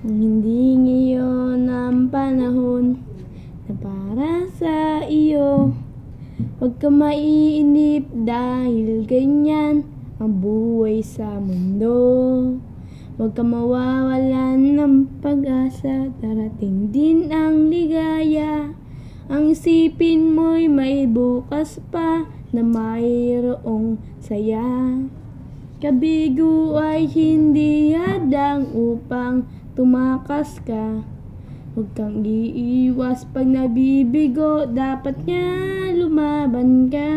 Nang hindi ngayon ang panahon na para sa iyo. Huwag ka maiinip dahil ganyan ang buhay sa mundo. Huwag ka mawawalan ng pag-asa, darating din ang ligaya. Ang isipin mo'y may bukas pa na mayroong saya. Kabigo ay hindi hadang upang tumakas ka. Huwag kang iiwas pag nabibigo, dapat nga lumaban ka.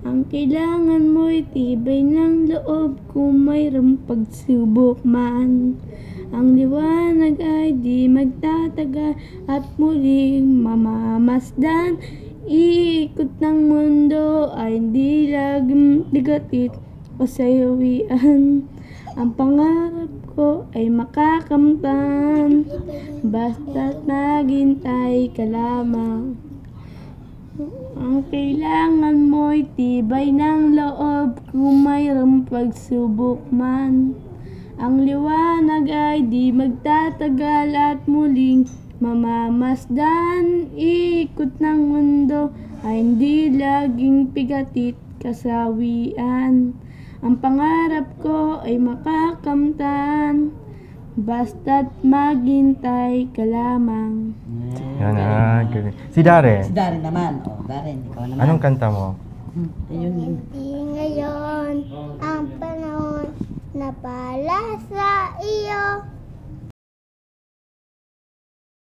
Ang kailangan mo'y tibay ng loob kung mayroong pagsubok man. Ang liwanag ay di magtatagal at muling mamamasdan. Iikot ng mundo ay hindi laging ligatit o sayawian. Ang pangarap ko ay makakamtan, basta't maghintay ka lamang. Ang kailangan mo'y tibay ng loob kung mayroong pagsubok man. Ang liwanag ay di magtatagal at muling mamamasdan. Ikot ng mundo ay hindi laging pigatit kasawian. Ang pangarap ko ay makakamtan, basta't maghintay ka lamang. Yan ah, galing. Si Darren. Si Darren naman. Oh, Darren, ikaw naman. Anong kanta mo? Ayun yun. Hindi ngayon ang panahon na para sa iyo.